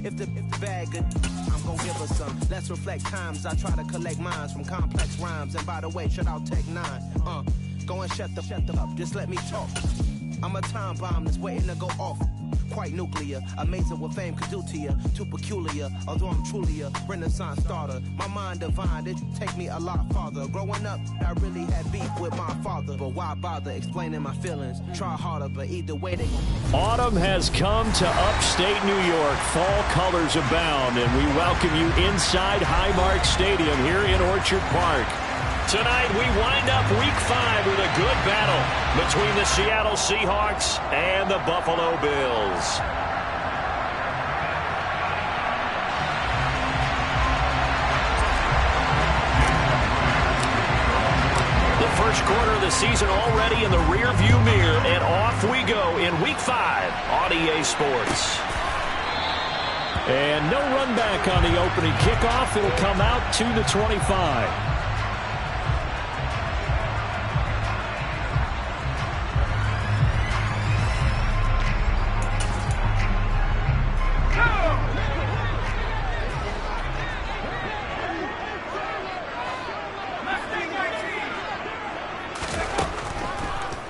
If the bag good, I'm gon' give her some. Let's reflect times. I try to collect minds from complex rhymes. And by the way, shout out Tech 9. Go and shut the up. Just let me talk. I'm a time bomb that's waiting to go off. Quite nuclear, amazing what fame could do to you. Too peculiar, although I'm truly a renaissance starter. My mind divine, it take me a lot farther. Growing up, I really had beef with my father. But why bother explaining my feelings? Try harder, but either way they... Autumn has come to upstate New York. Fall colors abound, and we welcome you inside Highmark Stadium here in Orchard Park. Tonight, we wind up Week 5 with a good battle between the Seattle Seahawks and the Buffalo Bills. The first quarter of the season already in the rearview mirror, and off we go in Week 5 on EA Sports. And no run back on the opening kickoff. It'll come out to the 25.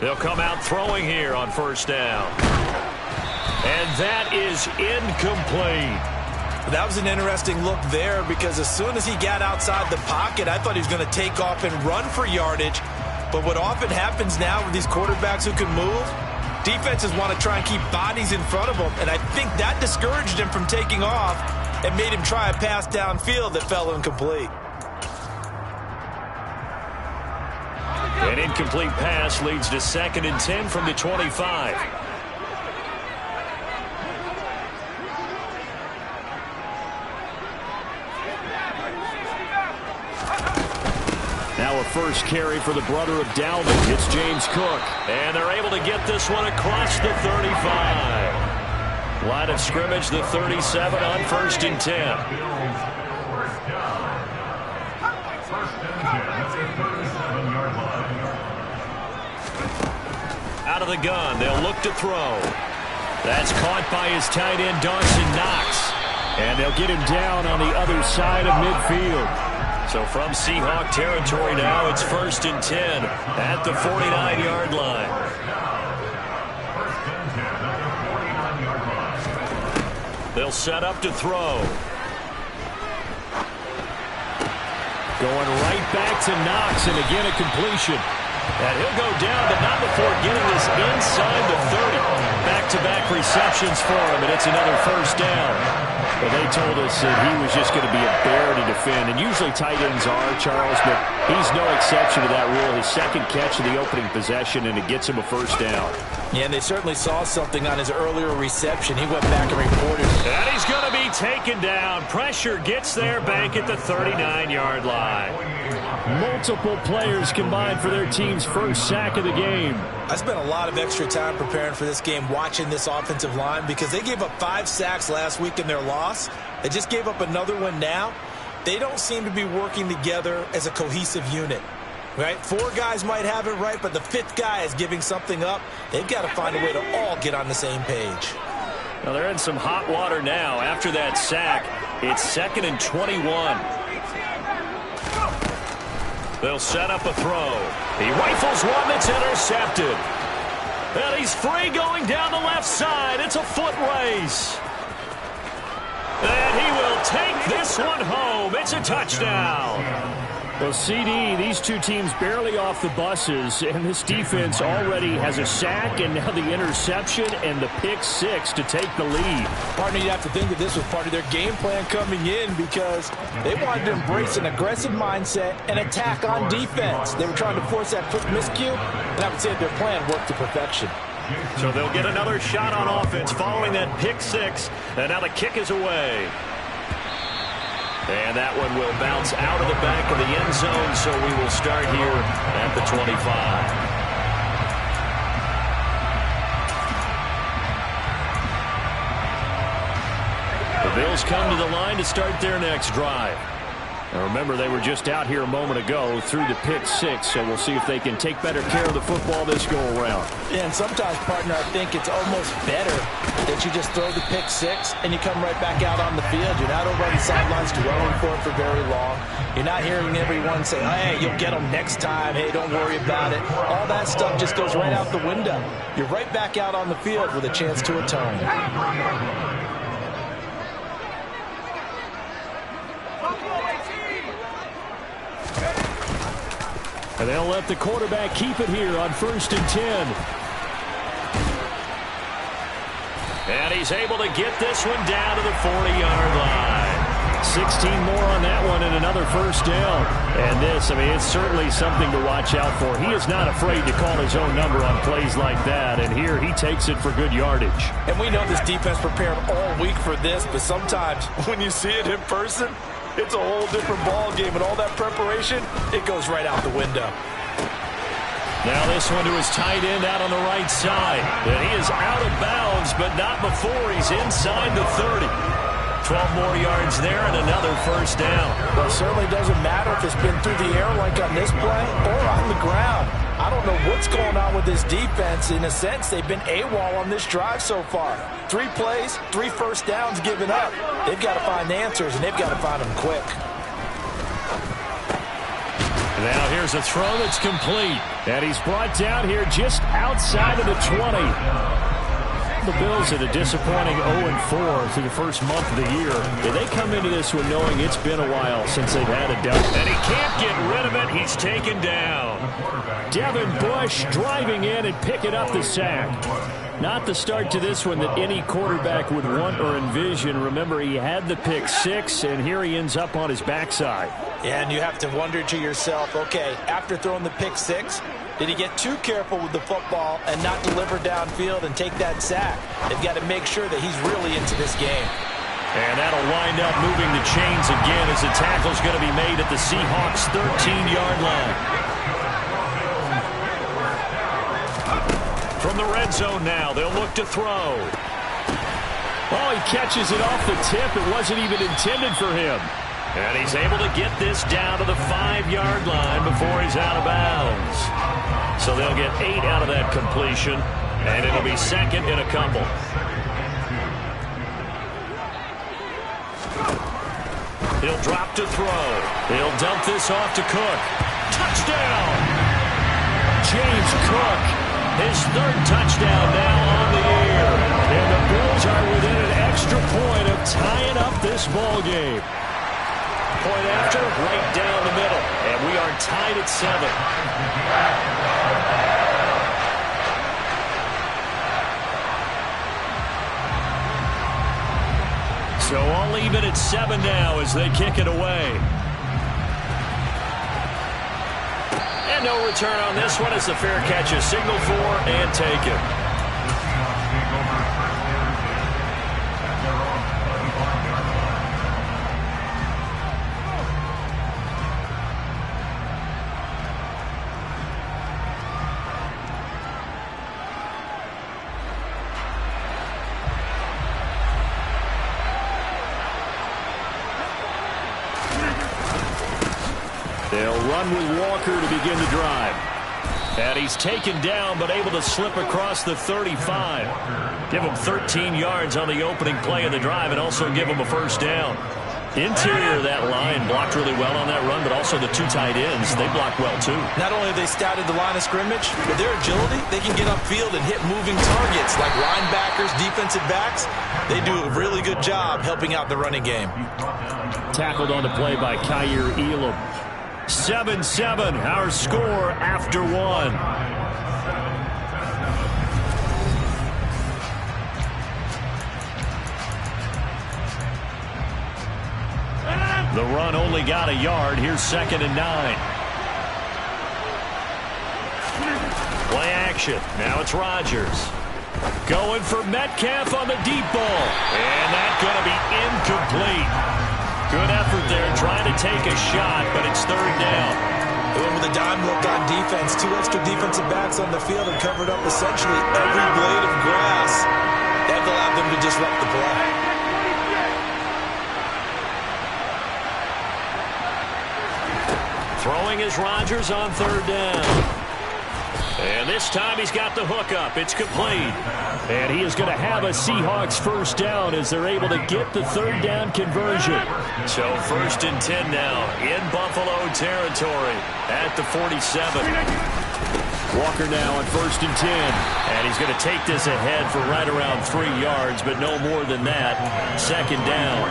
They'll come out throwing here on first down. And that is incomplete. That was an interesting look there because as soon as he got outside the pocket, I thought he was going to take off and run for yardage. But what often happens now with these quarterbacks who can move, defenses want to try and keep bodies in front of them. And I think that discouraged him from taking off and made him try a pass downfield that fell incomplete. An incomplete pass leads to 2nd and 10 from the 25. Now a first carry for the brother of Dalvin. It's James Cook. And they're able to get this one across the 35. Line of scrimmage, the 37 on 1st and 10. Out of the gun, they'll look to throw. That's caught by his tight end, Dawson Knox. And they'll get him down on the other side of midfield. So from Seahawk territory now, it's 1st and 10 at the 49-yard line. They'll set up to throw. Going right back to Knox, and again a completion. And he'll go down, but not before getting this inside the 30. Back-to-back receptions for him, and it's another first down. But they told us that he was just going to be a bear to defend. And usually tight ends are, Charles, but he's no exception to that rule. His second catch of the opening possession, and it gets him a first down. Yeah, and they certainly saw something on his earlier reception. He went back and reported. And he's going to be taken down. Pressure gets there back at the 39-yard line. Multiple players combined for their team's first sack of the game. I spent a lot of extra time preparing for this game watching this offensive line because they gave up 5 sacks last week in their loss. They just gave up another one now. They don't seem to be working together as a cohesive unit. Right? 4 guys might have it right, but the 5th guy is giving something up. They've got to find a way to all get on the same page. Well, they're in some hot water now. After that sack, it's 2nd and 21. They'll set up a throw. He rifles one that's intercepted. And he's free going down the left side. It's a foot race. And he will take this one home. It's a touchdown. Well, CD, these two teams barely off the buses, and this defense already has a sack and now the interception and the pick 6 to take the lead. Partner, you have to think that this was part of their game plan coming in because they wanted to embrace an aggressive mindset and attack on defense. They were trying to force that quick miscue, and I would say that their plan worked to perfection. So they'll get another shot on offense following that pick 6, and now the kick is away. And that one will bounce out of the back of the end zone, so we will start here at the 25. The Bills come to the line to start their next drive. Now remember, they were just out here a moment ago through the pick six, so we'll see if they can take better care of the football this go-around. Yeah, and sometimes, partner, I think it's almost better that you just throw the pick six and you come right back out on the field. You're not over on the sidelines dwelling for it for very long. You're not hearing everyone say, hey, you'll get them next time. Hey, don't worry about it. All that stuff just goes right out the window. You're right back out on the field with a chance to atone. And they'll let the quarterback keep it here on 1st and 10. And he's able to get this one down to the 40-yard line. 16 more on that one and another first down. And this, I mean, it's certainly something to watch out for. He is not afraid to call his own number on plays like that. And here he takes it for good yardage. And we know this defense prepared all week for this, but sometimes when you see it in person, it's a whole different ball game, and all that preparation, it goes right out the window. Now this one to his tight end out on the right side. And he is out of bounds, but not before he's inside the 30. 12 more yards there and another first down. Well, it certainly doesn't matter if it's been through the air like on this play or on the ground. I don't know what's going on with this defense. In a sense, they've been AWOL on this drive so far. 3 plays, 3 first downs given up. They've got to find answers, and they've got to find them quick. Now here's a throw that's complete. And he's brought down here just outside of the 20. The Bills at a disappointing 0-4 through the first month of the year. They come into this one knowing it's been a while since they've had a down. And he can't get rid of it. He's taken down. Devin Bush driving in and picking up the sack. Not the start to this one that any quarterback would want or envision. Remember, he had the pick six, and here he ends up on his backside. Yeah, and you have to wonder to yourself, okay, after throwing the pick six, did he get too careful with the football and not deliver downfield and take that sack? They've got to make sure that he's really into this game. And that'll wind up moving the chains again as the tackle's going to be made at the Seahawks' 13-yard line. From the red zone now, they'll look to throw. Oh, he catches it off the tip. It wasn't even intended for him. And he's able to get this down to the 5-yard line before he's out of bounds. So they'll get 8 out of that completion, and it'll be second and a couple. He'll drop to throw. He'll dump this off to Cook. Touchdown! James Cook, his 3rd touchdown now on the year. And the Bills are within an extra point of tying up this ball game. Point after, right down the middle. And we are tied at 7. So all even at 7 now as they kick it away. And no return on this one as the fair catch is signaled for and taken. They'll run with Walker to begin the drive. And he's taken down but able to slip across the 35. Give him 13 yards on the opening play of the drive and also give him a first down. Interior of that line blocked really well on that run, but also the 2 tight ends, they blocked well too. Not only have they scouted the line of scrimmage, but their agility, they can get upfield and hit moving targets like linebackers, defensive backs. They do a really good job helping out the running game. Tackled on the play by Kaiir Elam. 7-7, our score after 1. The run only got a yard. Here's 2nd and 9. Play action. Now it's Rodgers. Going for Metcalf on the deep ball. And that's going to be incomplete. Good effort there trying to take a shot, but it's 3rd down. They went with a dime look on defense. 2 extra defensive backs on the field and covered up essentially every blade of grass. That allowed them to disrupt the play. Throwing is Rodgers on third down. And this time he's got the hook up. It's complete. And he is going to have a Seahawks first down as they're able to get the third down conversion. So 1st and 10 now in Buffalo territory at the 47. Walker now on 1st and 10. And he's going to take this ahead for right around 3 yards, but no more than that. 2nd down.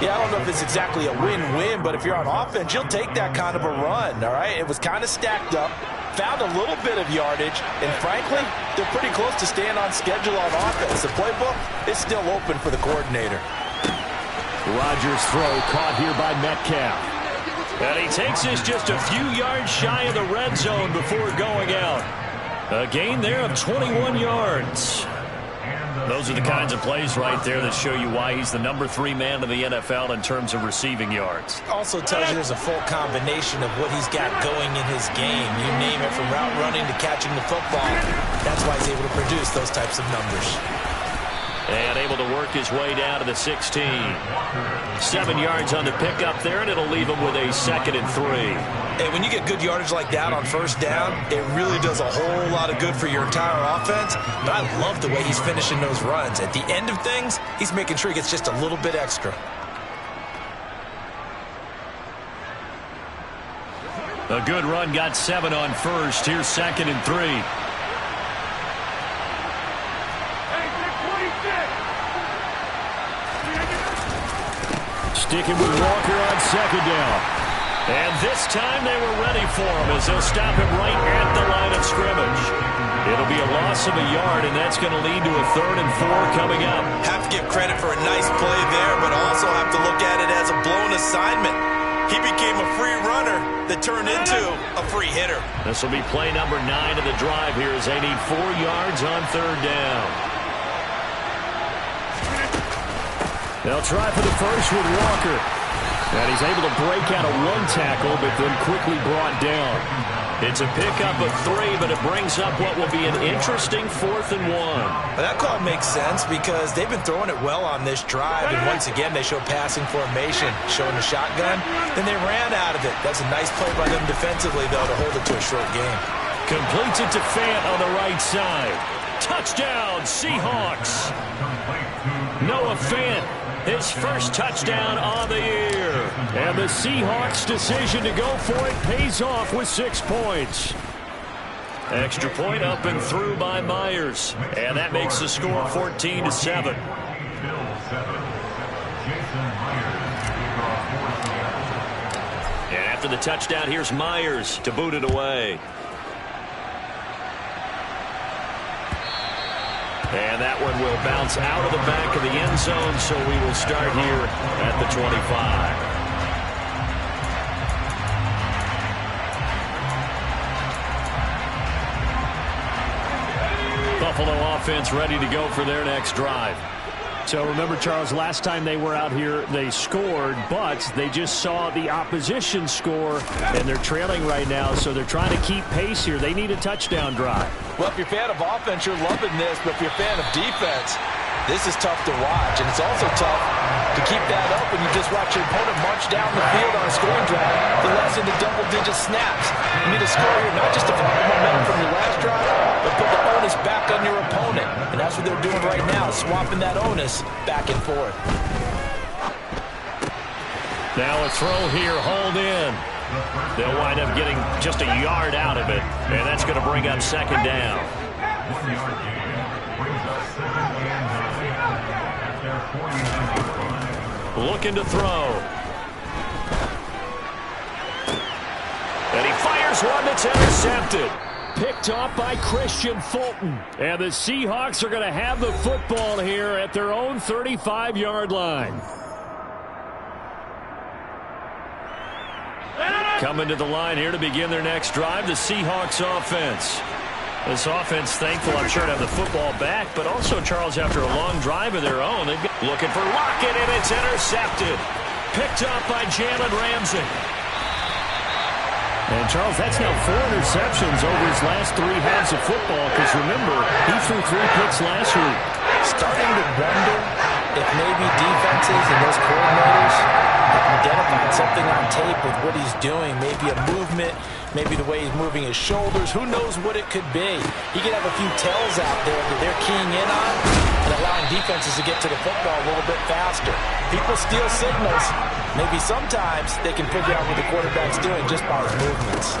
Yeah, I don't know if it's exactly a win-win, but if you're on offense, you'll take that kind of a run, all right? It was kind of stacked up. Found a little bit of yardage, and frankly, they're pretty close to staying on schedule on offense. The playbook is still open for the coordinator. Rodgers' throw caught here by Metcalf. And he takes this just a few yards shy of the red zone before going out. A gain there of 21 yards. Those are the kinds of plays right there that show you why he's the number 3 man in the NFL in terms of receiving yards. Also tells you there's a full combination of what he's got going in his game. You name it, from route running to catching the football. That's why he's able to produce those types of numbers. And able to work his way down to the 16. 7 yards on the pickup there, and it'll leave him with a 2nd and 3. And when you get good yardage like that on first down, it really does a whole lot of good for your entire offense. But I love the way he's finishing those runs. At the end of things, he's making sure he gets just a little bit extra. A good run, got 7 on first. Here's 2nd and 3. Sticking with Walker on 2nd down. And this time they were ready for him as they'll stop him right at the line of scrimmage. It'll be a loss of a yard, and that's going to lead to a 3rd and 4 coming up. Have to give credit for a nice play there, but also have to look at it as a blown assignment. He became a free runner that turned into a free hitter. This will be play number 9 of the drive here as they need 4 yards on 3rd down. They'll try for the first with Walker. And he's able to break out of 1 tackle, but then quickly brought down. It's a pickup of 3, but it brings up what will be an interesting 4th and 1. Well, that call makes sense because they've been throwing it well on this drive, and once again they show passing formation, showing the shotgun. Then they ran out of it. That's a nice play by them defensively, though, to hold it to a short game. Completes it to Fant on the right side. Touchdown, Seahawks. Noah Fant. His first touchdown on the year. And the Seahawks' decision to go for it pays off with 6 points. Extra point up and through by Myers. And that makes the score 14-7. And after the touchdown, here's Myers to boot it away. And that one will bounce out of the back of the end zone, so we will start here at the 25. Buffalo offense ready to go for their next drive. So remember, Charles, last time they were out here, they scored, but they just saw the opposition score, and they're trailing right now, so they're trying to keep pace here. They need a touchdown drive. Well, if you're a fan of offense, you're loving this, but if you're a fan of defense, this is tough to watch, and it's also tough to keep that up when you just watch your opponent march down the field on a scoring drive for less than the double-digit snaps. You need to score here, not just to find the momentum from your last drive, but put the onus back on your opponent. And that's what they're doing right now, swapping that onus back and forth. Now a throw here, hauled in. They'll wind up getting just a yard out of it, and that's going to bring up 2nd down. Looking to throw. And he fires one that's intercepted. Picked off by Christian Fulton. And the Seahawks are going to have the football here at their own 35-yard line. Coming to the line here to begin their next drive, the Seahawks offense. This offense thankful, I'm sure, to have the football back, but also, Charles, after a long drive of their own, they've been looking for Lockett, and it's intercepted. Picked up by Jalen Ramsey. And, Charles, that's now 4 interceptions over his last 3 halves of football, because, remember, he threw 3 picks last week. Starting to wonder if maybe defenses and those coordinators have identified something something on tape with what he's doing. Maybe a movement, maybe the way he's moving his shoulders. Who knows what it could be? He could have a few tells out there that they're keying in on and allowing defenses to get to the football a little bit faster. People steal signals. Maybe sometimes they can figure out what the quarterback's doing just by his movements.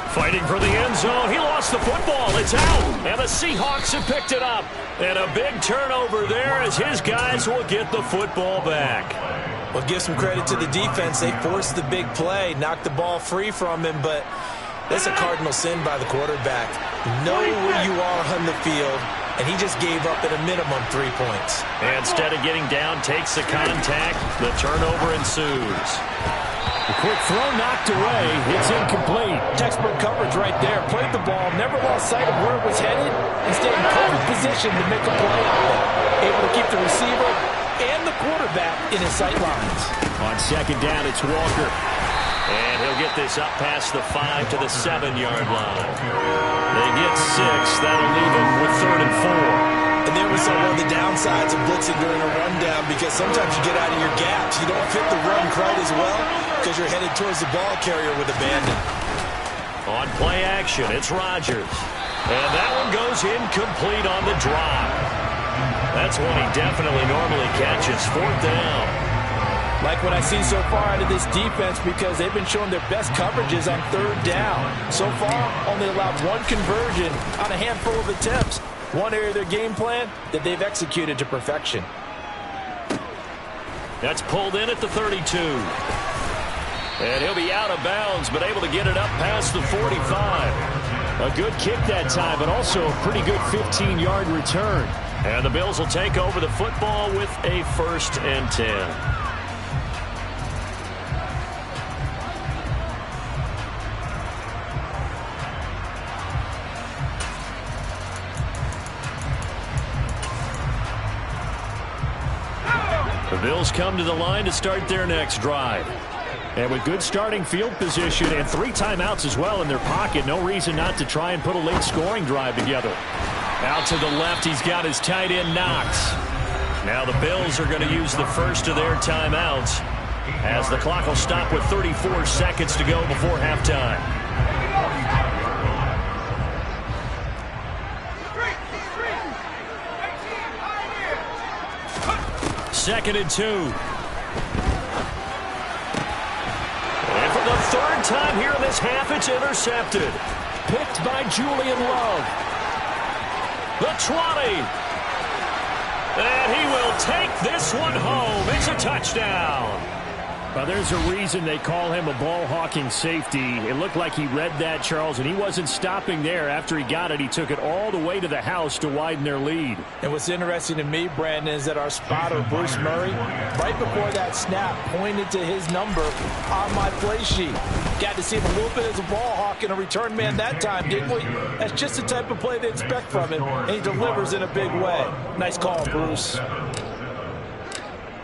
Fighting for the end zone. He lost the football. It's out. And the Seahawks have picked it up. And a big turnover there as his guys will get the football back. Well, give some credit to the defense. They forced the big play, knocked the ball free from him, but that's a cardinal sin by the quarterback. Know where you are on the field, and he just gave up at a minimum 3 points. And instead of getting down, takes the contact. The turnover ensues. The quick throw knocked away. It's incomplete. Textbook coverage right there. Played the ball, never lost sight of where it was headed, and stayed in perfect position to make a play on it. Able to keep the receiver and the quarterback in his sight lines. On second down, it's Walker. And he'll get this up past the 5 to the 7-yard line. They get 6. That'll leave them with 3rd and 4. And there was one of the downsides of blitzing during a rundown, because sometimes you get out of your gaps. You don't fit the run quite as well because you're headed towards the ball carrier with abandon. On play action, it's Rodgers. And that one goes incomplete on the drop. That's one he definitely normally catches. 4th down. Like what I see so far out of this defense, because they've been showing their best coverages on 3rd down. So far, only allowed 1 conversion on a handful of attempts. One area of their game plan that they've executed to perfection. That's pulled in at the 32. And he'll be out of bounds, but able to get it up past the 45. A good kick that time, but also a pretty good 15-yard return. And the Bills will take over the football with a 1st and 10. The Bills come to the line to start their next drive. And with good starting field position and 3 timeouts as well in their pocket, no reason not to try and put a late scoring drive together. Out to the left, he's got his tight end Knox. Now the Bills are going to use the first of their timeouts as the clock will stop with 34 seconds to go before halftime. Second and 2. And for the 3rd time here in this half, it's intercepted. Picked by Julian Love. The 20. And he will take this one home. It's a touchdown. Well, there's a reason they call him a ball-hawking safety. It looked like he read that, Charles, and he wasn't stopping there. After he got it, he took it all the way to the house to widen their lead. And what's interesting to me, Brandon, is that our spotter, Bruce Murray, right before that snap, pointed to his number on my play sheet. Got to see him a little bit as a ball hawk and a return man that time, didn't we? That's just the type of play they expect from him, and he delivers in a big way. Nice call, Bruce.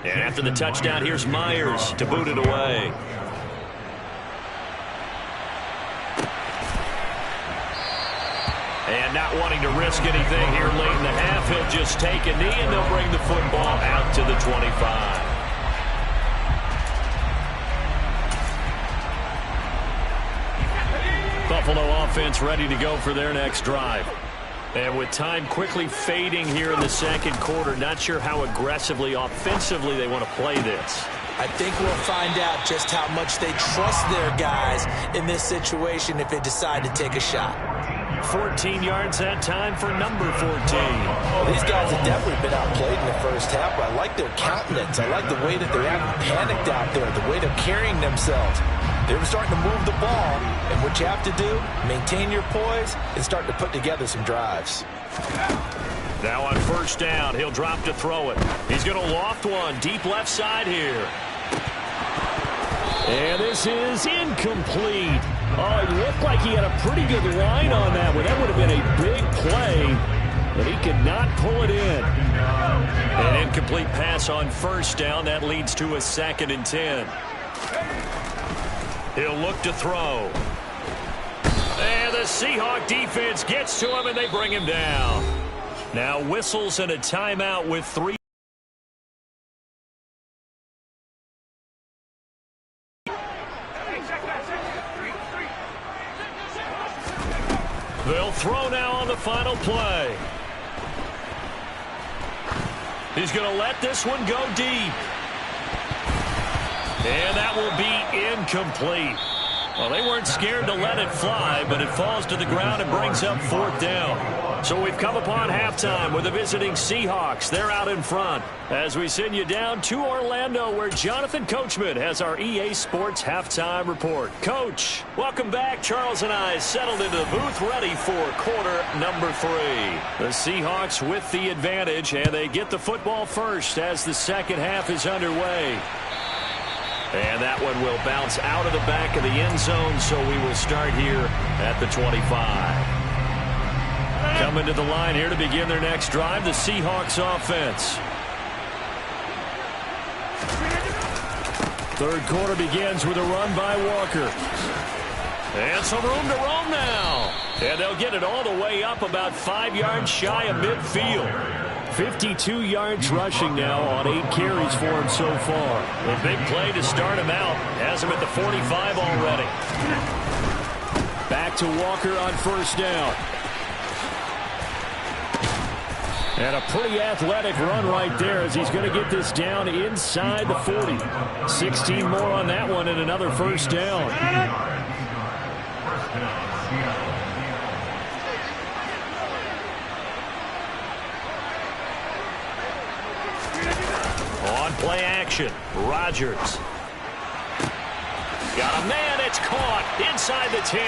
And after the touchdown, here's Myers to boot it away. And not wanting to risk anything here late in the half, he'll just take a knee, and they'll bring the football out to the 25. Buffalo offense ready to go for their next drive. And with time quickly fading here in the second quarter, not sure how aggressively, offensively they want to play this. I think we'll find out just how much they trust their guys in this situation if they decide to take a shot. 14 yards that time for number 14. Well, these guys have definitely been outplayed in the first half, but I like their countenance. I like the way that they haven't panicked out there, the way they're carrying themselves. They're starting to move the ball, and what you have to do, maintain your poise and start to put together some drives. Now on 1st down, he'll drop to throw it. He's going to loft one deep left side here. And this is incomplete. Oh, it looked like he had a pretty good line on that one. That would have been a big play, but he could not pull it in. An incomplete pass on 1st down. That leads to a 2nd and 10. He'll look to throw. And the Seahawk defense gets to him, and they bring him down. Now whistles and a timeout with 3. throw now on the final play. He's going to let this one go deep. And that will be incomplete. Well, they weren't scared to let it fly, but it falls to the ground and brings up 4th down. So we've come upon halftime with the visiting Seahawks. They're out in front as we send you down to Orlando, where Jonathan Coachman has our EA Sports halftime report. Coach, welcome back. Charles and I settled into the booth ready for quarter number 3. The Seahawks with the advantage, and they get the football first as the second half is underway. And that one will bounce out of the back of the end zone, so we will start here at the 25. Coming to the line here to begin their next drive, the Seahawks offense. Third quarter begins with a run by Walker. And some room to roam now. And they'll get it all the way up about 5 yards shy of midfield. 52 yards rushing now on 8 carries for him so far. A big play to start him out. Has him at the 45 already. Back to Walker on first down. And a pretty athletic run right there as he's going to get this down inside the 40. 16 more on that one and another first down. On play action, Rodgers. Got a man, it's caught inside the 10.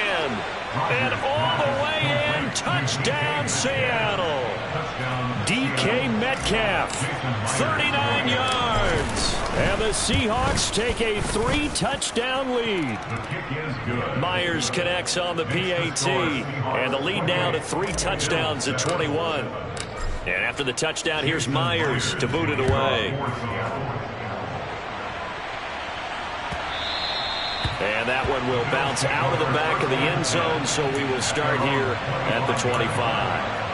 And all the way in, touchdown Seattle. DK Metcalf, 39 yards. And the Seahawks take a 3-touchdown lead. Myers connects on the PAT. And the lead now to 3 touchdowns at 21. And after the touchdown, here's Myers to boot it away. And that one will bounce out of the back of the end zone, so we will start here at the 25.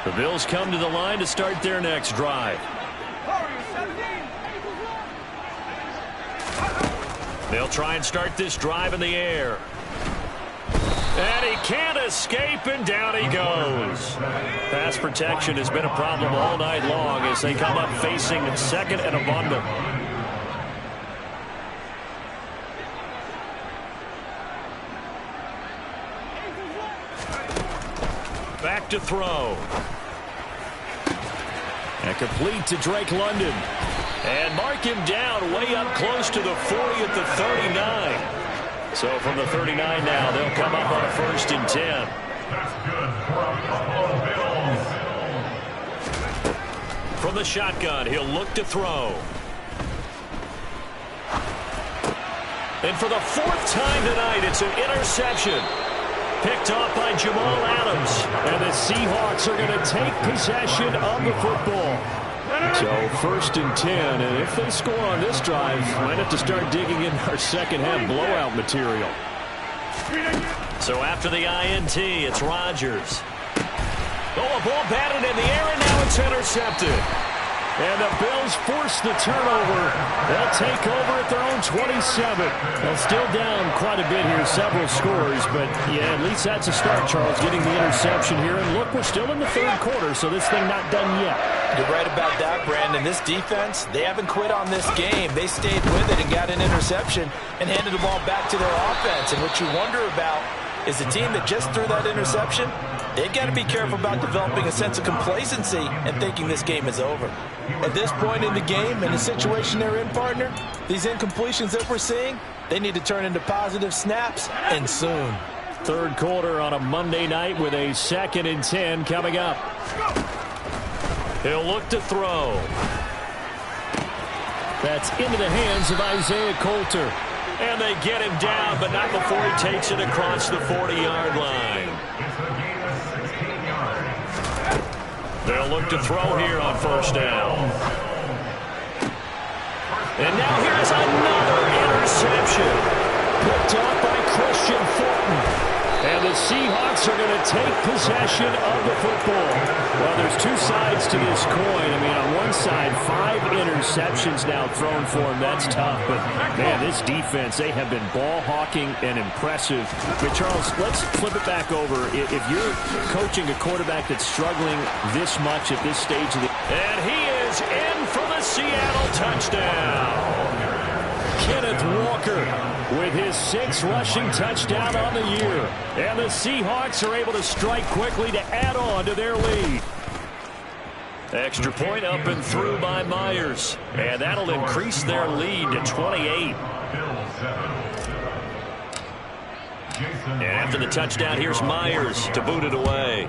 The Bills come to the line to start their next drive. They'll try and start this drive in the air. And he can't escape, and down he goes. Pass protection has been a problem all night long as they come up facing second and abundant. Back to throw. And complete to Drake London. And mark him down way up close to the 40 at the 39. So from the 39 now, they'll come up on a 1st and 10. From the shotgun, he'll look to throw. And for the 4th time tonight, it's an interception. Picked off by Jamal Adams. And the Seahawks are going to take possession of the football. So 1st and 10, and if they score on this drive, might have to start digging in our second half blowout material. So after the INT, it's Rodgers. Oh, a ball batted in the air, and now it's intercepted. And the Bills force the turnover. They'll take over at their own 27. They're still down quite a bit here, several scores. But, yeah, at least that's a start, Charles, getting the interception here. And, look, we're still in the 3rd quarter, so this thing not done yet. You're right about that, Brandon. This defense, they haven't quit on this game. They stayed with it and got an interception and handed the ball back to their offense. And what you wonder about is the team that just threw that interception, they've got to be careful about developing a sense of complacency and thinking this game is over. At this point in the game and the situation they're in, partner, these incompletions that we're seeing, they need to turn into positive snaps, and soon. 3rd quarter on a Monday night with a 2nd and 10 coming up. He'll look to throw. That's into the hands of Isaiah Coulter. And they get him down, but not before he takes it across the 40-yard line. They'll look to throw here on 1st down. And now here's another interception. Picked off by Christian Fulton. And the Seahawks are going to take possession of the football. Well, there's two sides to this coin. I mean, on one side, 5 interceptions now thrown for him. That's tough. But, man, this defense, they have been ball hawking and impressive. But, Charles, let's flip it back over. If you're coaching a quarterback that's struggling this much at this stage of the... And he is in for the Seattle touchdown. Kenneth Walker with his 6th rushing touchdown on the year. And the Seahawks are able to strike quickly to add on to their lead. Extra point up and through by Myers. And that'll increase their lead to 28. And after the touchdown, here's Myers to boot it away.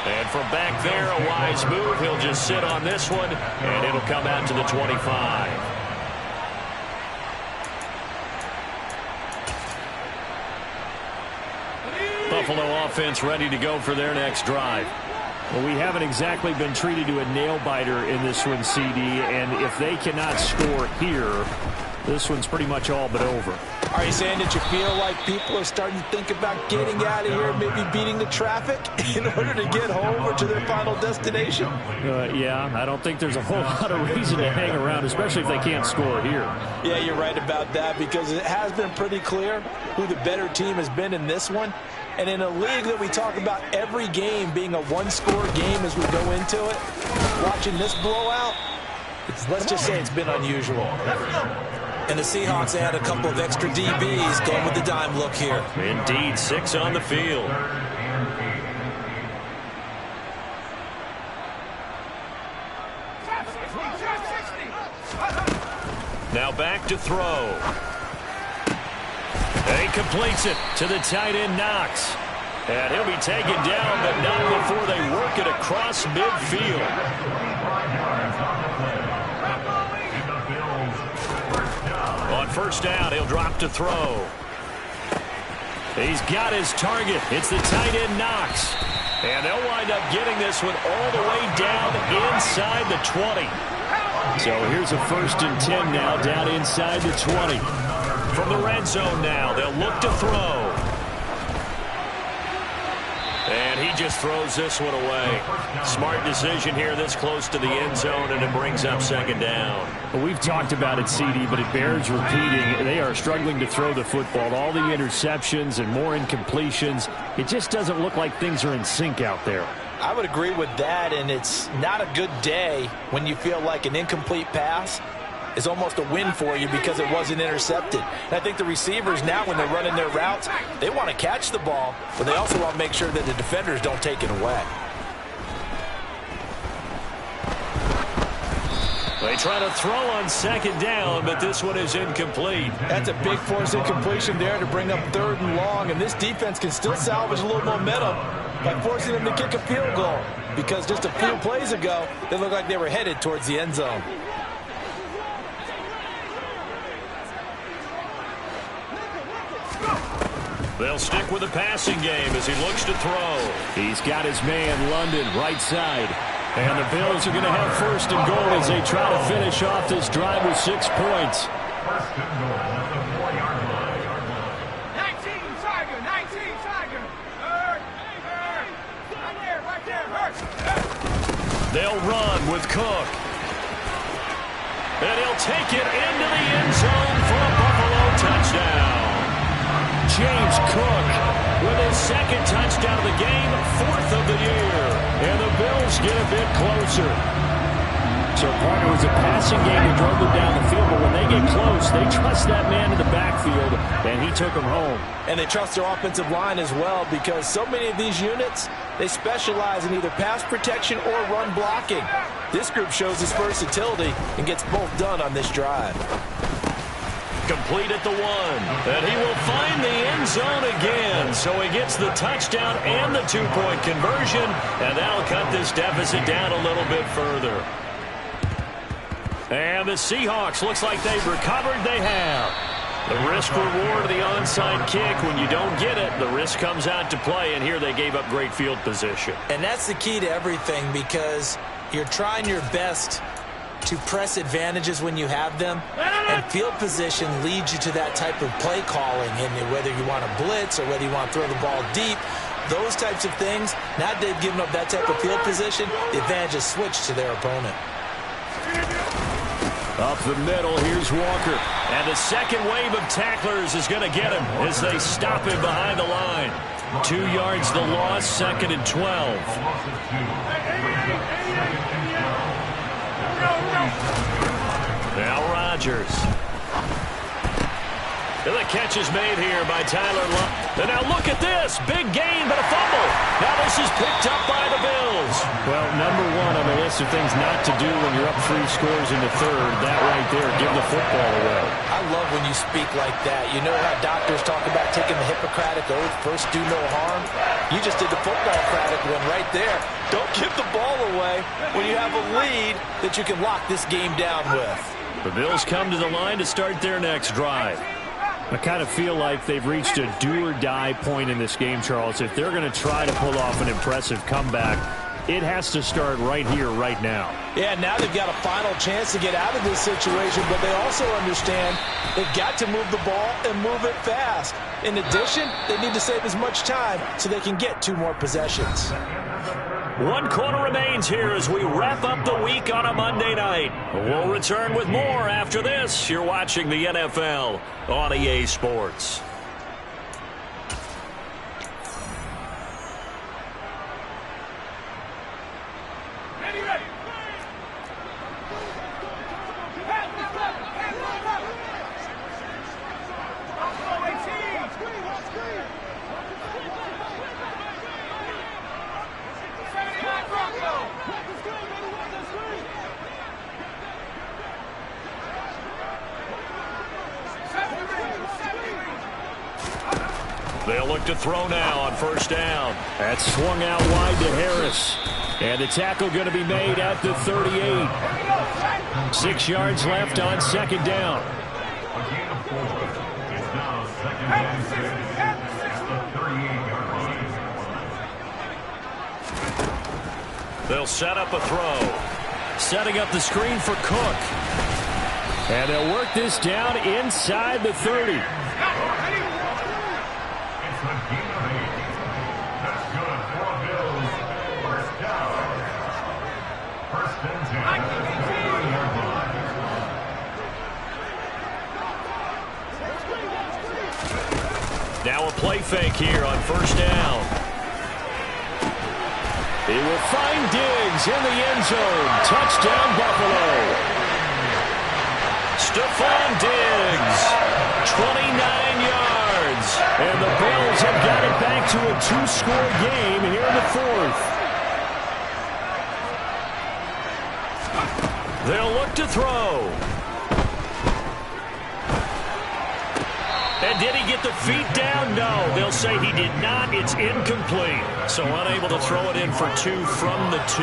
And from back there, a wise move. He'll just sit on this one, and it'll come out to the 25. Buffalo offense ready to go for their next drive. Well, we haven't exactly been treated to a nail-biter in this one, CD, and if they cannot score here, this one's pretty much all but over. Are you saying that you feel like people are starting to think about getting out of here, maybe beating the traffic in order to get home or to their final destination? Yeah, I don't think there's a whole lot of reason to hang around, especially if they can't score here. Yeah, you're right about that, because it has been pretty clear who the better team has been in this one. And in a league that we talk about every game being a one-score game as we go into it, watching this blowout, let's just say it's been unusual. And the Seahawks add a couple of extra DBs going with the dime look here. Indeed, 6 on the field. Now back to throw. And he completes it to the tight end, Knox. And he'll be taken down, but not before they work it across midfield. On first down, he'll drop to throw. He's got his target. It's the tight end, Knox. And they'll wind up getting this one all the way down inside the 20. So here's a 1st and 10 now down inside the 20. From the red zone now, they'll look to throw. And he just throws this one away. Smart decision here this close to the end zone, and it brings up 2nd down. Well, we've talked about it, CD, but it bears repeating. They are struggling to throw the football. All the interceptions and more incompletions. It just doesn't look like things are in sync out there. I would agree with that, and it's not a good day when you feel like an incomplete pass is almost a win for you because it wasn't intercepted. And I think the receivers now, when they're running their routes, they want to catch the ball, but they also want to make sure that the defenders don't take it away. They try to throw on 2nd down, but this one is incomplete. That's a big force incompletion there to bring up 3rd and long, and this defense can still salvage a little momentum by forcing them to kick a field goal, because just a few plays ago, they looked like they were headed towards the end zone. They'll stick with the passing game as he looks to throw. He's got his man, London, right side. And the Bills are going to have 1st and goal as they try to finish off this drive with 6 points. 19 Tiger. Right there. They'll run with Cook. And he'll take it into the end zone for a Buffalo touchdown. James Cook with his 2nd touchdown of the game, 4th of the year. And the Bills get a bit closer. So, partner, it was a passing game that drove them down the field, but when they get close, they trust that man in the backfield, and he took them home. And they trust their offensive line as well, because so many of these units, they specialize in either pass protection or run blocking. This group shows its versatility and gets both done on this drive. Complete at the 1. And he will find the end zone again. So he gets the touchdown and the 2-point conversion. And that'll cut this deficit down a little bit further. And the Seahawks, looks like they've recovered. They have. The risk-reward of the onside kick. When you don't get it, the risk comes out to play. And here they gave up great field position. And that's the key to everything, because you're trying your best to press advantages when you have them, and And field position leads you to that type of play calling, and whether you want to blitz or whether you want to throw the ball deep, those types of things, now that they've given up that type of field position, the advantage is switched to their opponent. Up the middle, here's Walker. And the second wave of tacklers is going to get him as they stop him behind the line. 2 yards the loss, 2nd and 12. Now Rodgers. And the catch is made here by Tyler Lockett. And now look at this. Big gain, but a fumble. Now this is picked up by the Bills. Well, number one on the list of things not to do when you're up 3 scores in the third, that right there, give the football away. I love when you speak like that. You know how doctors talk about taking the Hippocratic Oath, first do no harm? You just did the football-cratic one right there. Don't give the ball away when you have a lead that you can lock this game down with. The Bills come to the line to start their next drive. I kind of feel like they've reached a do-or-die point in this game, Charles. If they're going to try to pull off an impressive comeback, it has to start right here, right now. Yeah, now they've got a final chance to get out of this situation, but they also understand they've got to move the ball and move it fast. In addition, they need to save as much time so they can get 2 more possessions. 1 quarter remains here as we wrap up the week on a Monday night. We'll return with more after this. You're watching the NFL on EA Sports. They'll look to throw now on 1st down. That swung out wide to Harris. And the tackle going to be made at the 38. 6 yards left on 2nd down. They'll set up a throw. Setting up the screen for Cook. And they'll work this down inside the 30. Now a play fake here on 1st down. He will find Diggs in the end zone. Touchdown, Buffalo. Stephon Diggs, 29 yards. And the Bills have got it back to a 2-score game here in the 4th. They'll look to throw. And did he get the feet down? No. They'll say he did not. It's incomplete. So unable to throw it in for 2 from the 2.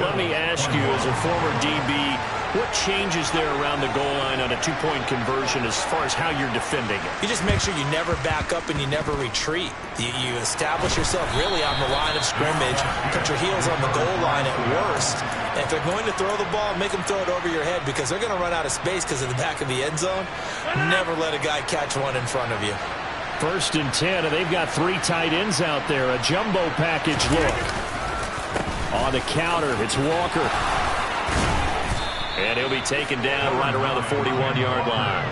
Let me ask you, as a former DB, what changes there around the goal line on a 2-point conversion as far as how you're defending it? You just make sure you never back up and you never retreat. You establish yourself really on the line of scrimmage, put your heels on the goal line at worst. And if they're going to throw the ball, make them throw it over your head because they're going to run out of space because of the back of the end zone. Never let a guy catch one in front of you. 1st and 10, and they've got 3 tight ends out there. A jumbo package look. On the counter, it's Walker. And he'll be taken down right around the 41-yard line.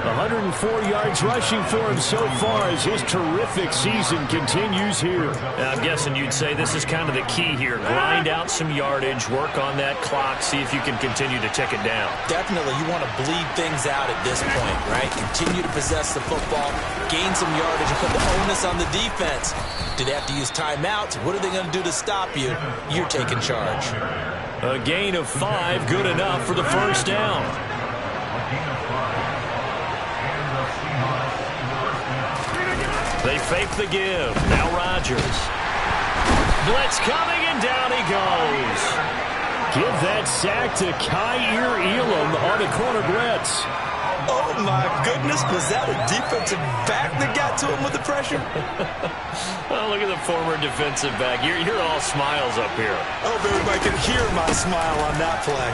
104 yards rushing for him so far as his terrific season continues here. Now, I'm guessing you'd say this is kind of the key here. Grind out some yardage, work on that clock, see if you can continue to tick it down. Definitely. You want to bleed things out at this point, right? Continue to possess the football, gain some yardage, and put the onus on the defense. Do they have to use timeouts? What are they going to do to stop you? You're taking charge. A gain of 5, good enough for the 1st down. They fake the give. Now Rodgers. Blitz coming, and down he goes. Give that sack to Kaiir Elam on the corner blitz. Oh, my goodness. Was that a defensive back that got to him with the pressure? Oh, look at the former defensive back. You're all smiles up here. I hope everybody can hear my smile on that play.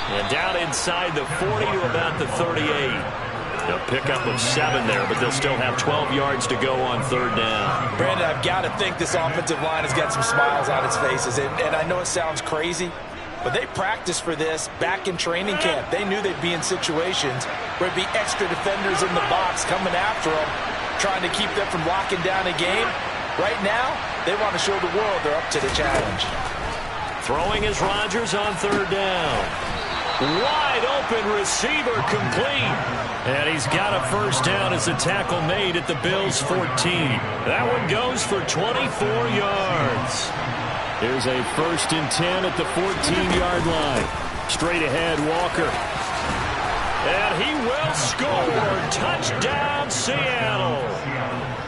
And down inside the 40 to about the 38. A pickup of 7 there, but they'll still have 12 yards to go on third down. Brandon, I've got to think this offensive line has got some smiles on its faces. And I know it sounds crazy, but they practiced for this back in training camp. They knew they'd be in situations where it'd be extra defenders in the box coming after them, trying to keep them from locking down a game. Right now, they want to show the world they're up to the challenge. Throwing is Rodgers on third down. Wide open receiver complete. And he's got a first down as the tackle made at the Bills' 14. That one goes for 24 yards. Here's a 1st and 10 at the 14-yard line. Straight ahead, Walker. And he will score. Touchdown, Seattle.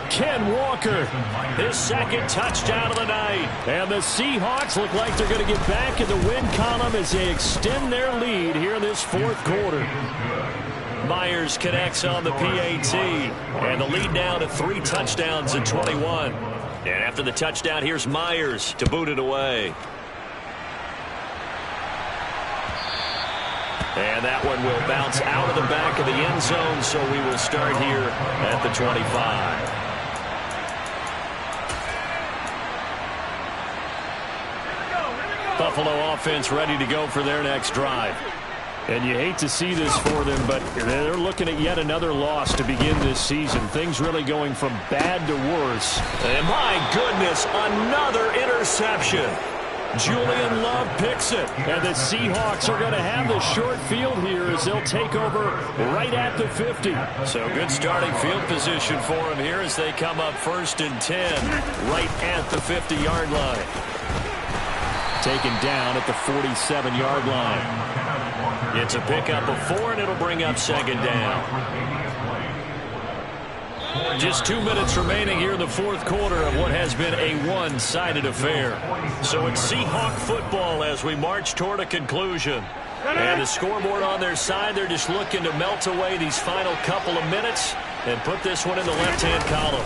Ken Walker. His 2nd touchdown of the night. And the Seahawks look like they're going to get back in the win column as they extend their lead here in this 4th quarter. Myers connects on the PAT. And the lead now to 3 touchdowns at 21. And after the touchdown, here's Myers to boot it away. And that one will bounce out of the back of the end zone, so we will start here at the 25. Buffalo offense ready to go for their next drive. And you hate to see this for them, but they're looking at yet another loss to begin this season. Things really going from bad to worse. And my goodness, another interception. Julian Love picks it. And the Seahawks are going to have the short field here as they'll take over right at the 50. So good starting field position for them here as they come up 1st and 10 right at the 50-yard line. Taken down at the 47-yard line. It's a pickup of 4, and it'll bring up 2nd down. Just 2 minutes remaining here in the 4th quarter of what has been a one-sided affair. So it's Seahawk football as we march toward a conclusion. And the scoreboard on their side, they're just looking to melt away these final couple of minutes and put this one in the left-hand column.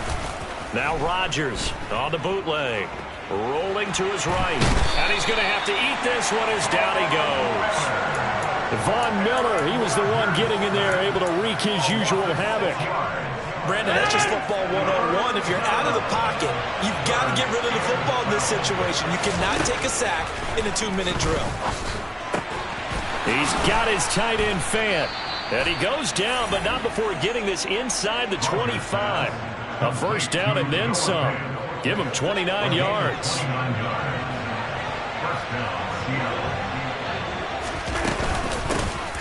Now Rodgers on the bootleg. Rolling to his right. And he's going to have to eat this one as down he goes. Von Miller, he was the one getting in there, able to wreak his usual havoc. Brandon, that's just football 101. If you're out of the pocket, you've got to get rid of the football in this situation. You cannot take a sack in a 2-minute drill. He's got his tight end fan. And he goes down, but not before getting this inside the 25. A first down and then some. Give him 29 yards.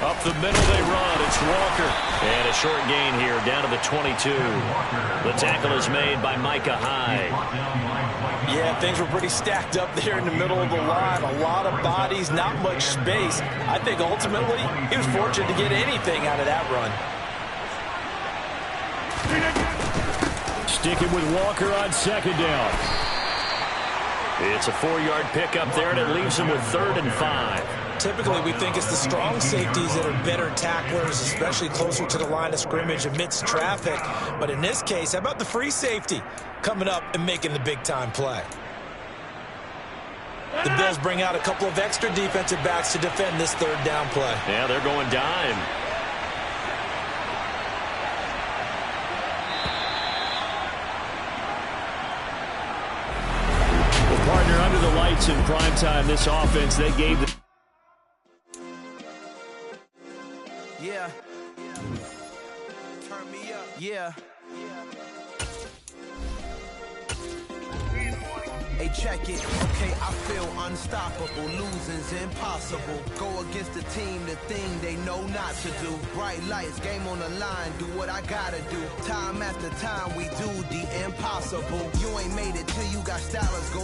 Up the middle they run. It's Walker. And a short gain here down to the 22. The tackle is made by Micah Hyde. Yeah, things were pretty stacked up there in the middle of the line. A lot of bodies, not much space. I think ultimately he was fortunate to get anything out of that run. Sticking with Walker on 2nd down. It's a 4-yard pickup there, and it leaves him with 3rd and 5. Typically, we think it's the strong safeties that are better tacklers, especially closer to the line of scrimmage amidst traffic. But in this case, how about the free safety coming up and making the big-time play? The Bills bring out a couple of extra defensive backs to defend this 3rd down play. Yeah, they're going dime. Partner, under the lights in primetime, this offense, they gave the... Yeah. Turn me up. Yeah. Hey, check it. Okay, I feel unstoppable. Losing's impossible. Go against the team, the thing they know not to do. Bright lights, game on the line. Do what I gotta do. Time after time, we do the impossible. You ain't made it till you got stylers. Go